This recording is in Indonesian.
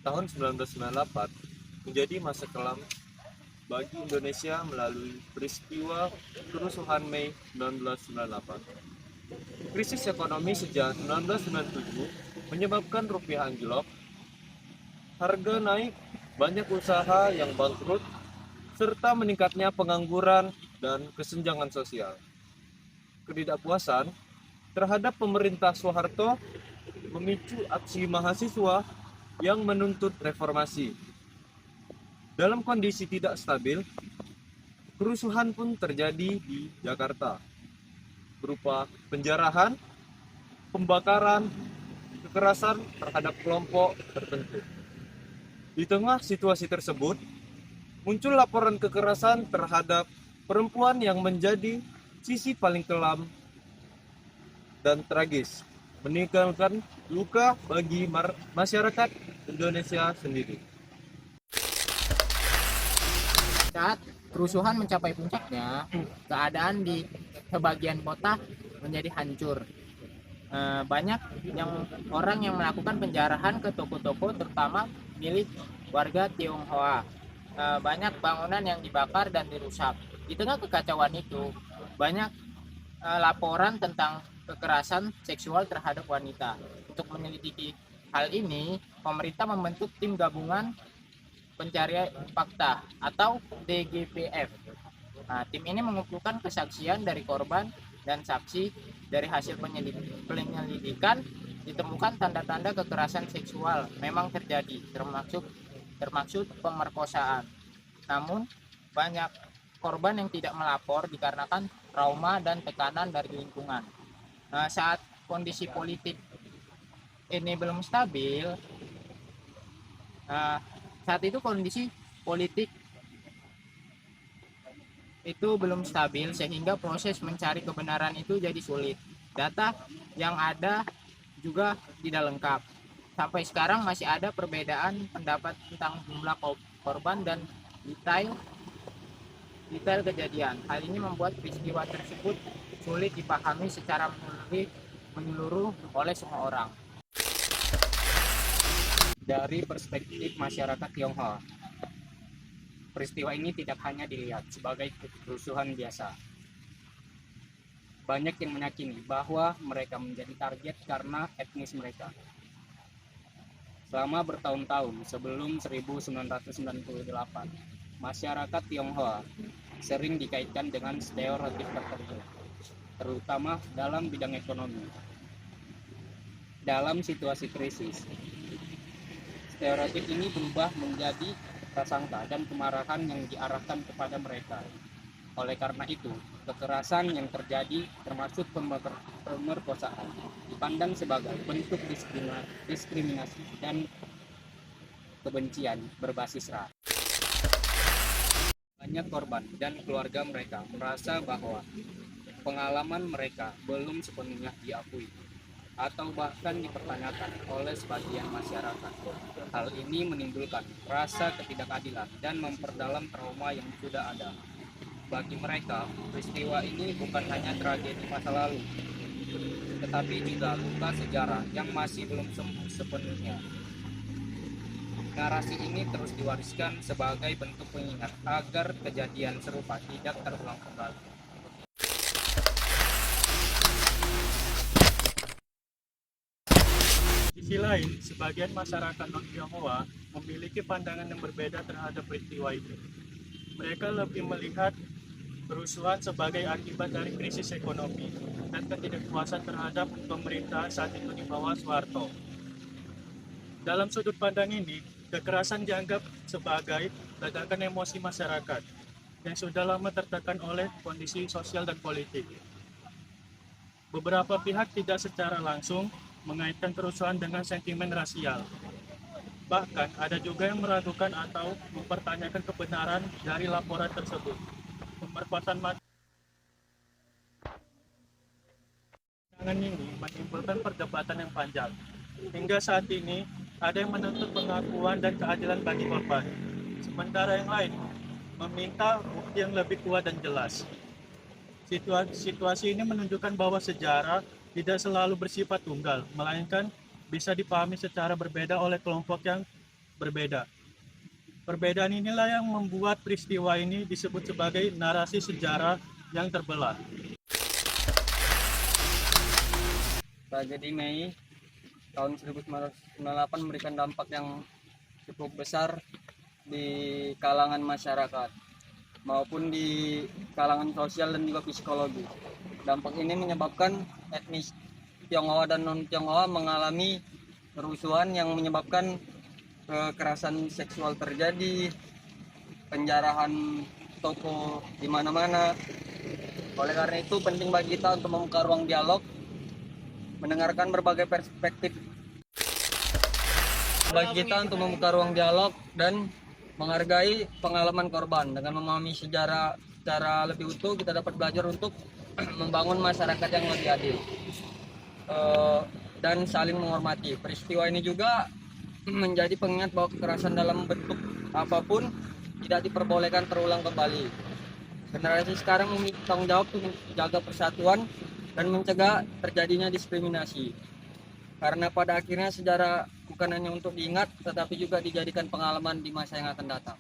tahun 1998 menjadi masa kelam bagi Indonesia melalui peristiwa kerusuhan Mei 1998. Krisis ekonomi sejak 1997 menyebabkan rupiah anjlok, harga naik, banyak usaha yang bangkrut, serta meningkatnya pengangguran dan kesenjangan sosial. Ketidakpuasan terhadap pemerintah Soeharto memicu aksi mahasiswa yang menuntut reformasi. Dalam kondisi tidak stabil, kerusuhan pun terjadi di Jakarta, berupa penjarahan, pembakaran, kekerasan terhadap kelompok tertentu. Di tengah situasi tersebut, muncul laporan kekerasan terhadap perempuan yang menjadi sisi paling kelam dan tragis, meninggalkan luka bagi masyarakat Indonesia sendiri. Saat kerusuhan mencapai puncaknya, keadaan di sebagian kota menjadi hancur. Banyak orang yang melakukan penjarahan ke toko-toko, terutama milik warga Tionghoa. Banyak bangunan yang dibakar dan dirusak. Di tengah kekacauan itu, banyak laporan tentang kekerasan seksual terhadap wanita. Untuk menyelidiki hal ini, pemerintah membentuk tim gabungan pencarian fakta atau TGPF. Nah, tim ini mengumpulkan kesaksian dari korban dan saksi. Dari hasil penyelidikan ditemukan tanda-tanda kekerasan seksual memang terjadi, termasuk pemerkosaan. Namun banyak korban yang tidak melapor dikarenakan trauma dan tekanan dari lingkungan. Nah, saat kondisi politik ini belum stabil, saat itu kondisi politik itu belum stabil sehingga proses mencari kebenaran itu jadi sulit. Data yang ada juga tidak lengkap. Sampai sekarang masih ada perbedaan pendapat tentang jumlah korban dan detail kejadian. Hal ini membuat peristiwa tersebut sulit dipahami secara menyeluruh oleh semua orang. Dari perspektif masyarakat Tionghoa, peristiwa ini tidak hanya dilihat sebagai kerusuhan biasa. Banyak yang meyakini bahwa mereka menjadi target karena etnis mereka. Selama bertahun-tahun sebelum 1998, masyarakat Tionghoa sering dikaitkan dengan stereotip tertentu, terutama dalam bidang ekonomi. Dalam situasi krisis, stereotip ini berubah menjadi prasangka dan kemarahan yang diarahkan kepada mereka. Oleh karena itu, kekerasan yang terjadi termasuk pemerkosaan dipandang sebagai bentuk diskriminasi dan kebencian berbasis ras. Banyak korban dan keluarga mereka merasa bahwa pengalaman mereka belum sepenuhnya diakui atau bahkan dipertanyakan oleh sebagian masyarakat. Hal ini menimbulkan rasa ketidakadilan dan memperdalam trauma yang sudah ada. Bagi mereka, peristiwa ini bukan hanya tragedi masa lalu, tetapi juga luka sejarah yang masih belum sembuh sepenuhnya. Narasi ini terus diwariskan sebagai bentuk pengingat agar kejadian serupa tidak terulang kembali. Di sisi lain, sebagian masyarakat non-Tionghoa memiliki pandangan yang berbeda terhadap peristiwa itu. Mereka lebih melihat kerusuhan sebagai akibat dari krisis ekonomi dan ketidakpuasan terhadap pemerintahan saat itu di bawah Soeharto. Dalam sudut pandang ini, kekerasan dianggap sebagai ledakan emosi masyarakat yang sudah lama tertekan oleh kondisi sosial dan politik. Beberapa pihak tidak secara langsung mengaitkan kerusuhan dengan sentimen rasial. Bahkan ada juga yang meragukan atau mempertanyakan kebenaran dari laporan tersebut. Pemerkosaan ini menimbulkan perdebatan yang panjang. Hingga saat ini, ada yang menuntut pengakuan dan keadilan bagi korban. Sementara yang lain meminta bukti yang lebih kuat dan jelas. Situasi ini menunjukkan bahwa sejarah tidak selalu bersifat tunggal, melainkan bisa dipahami secara berbeda oleh kelompok yang berbeda. Perbedaan inilah yang membuat peristiwa ini disebut sebagai narasi sejarah yang terbelah. Tragedi Mei tahun 1998 memberikan dampak yang cukup besar di kalangan masyarakat maupun di kalangan sosial dan juga psikologi. Dampak ini menyebabkan etnis Tionghoa dan non-Tionghoa mengalami kerusuhan yang menyebabkan kekerasan seksual terjadi, penjarahan toko di mana-mana. Oleh karena itu penting bagi kita untuk membuka ruang dialog, mendengarkan berbagai perspektif. Bagi kita untuk membuka ruang dialog dan menghargai pengalaman korban. Dengan memahami sejarah secara lebih utuh, kita dapat belajar untuk membangun masyarakat yang lebih adil dan saling menghormati. Peristiwa ini juga menjadi pengingat bahwa kekerasan dalam bentuk apapun tidak diperbolehkan terulang kembali. Generasi sekarang memiliki tanggung jawab untuk menjaga persatuan dan mencegah terjadinya diskriminasi. Karena pada akhirnya sejarah bukan hanya untuk diingat, tetapi juga dijadikan pengalaman di masa yang akan datang.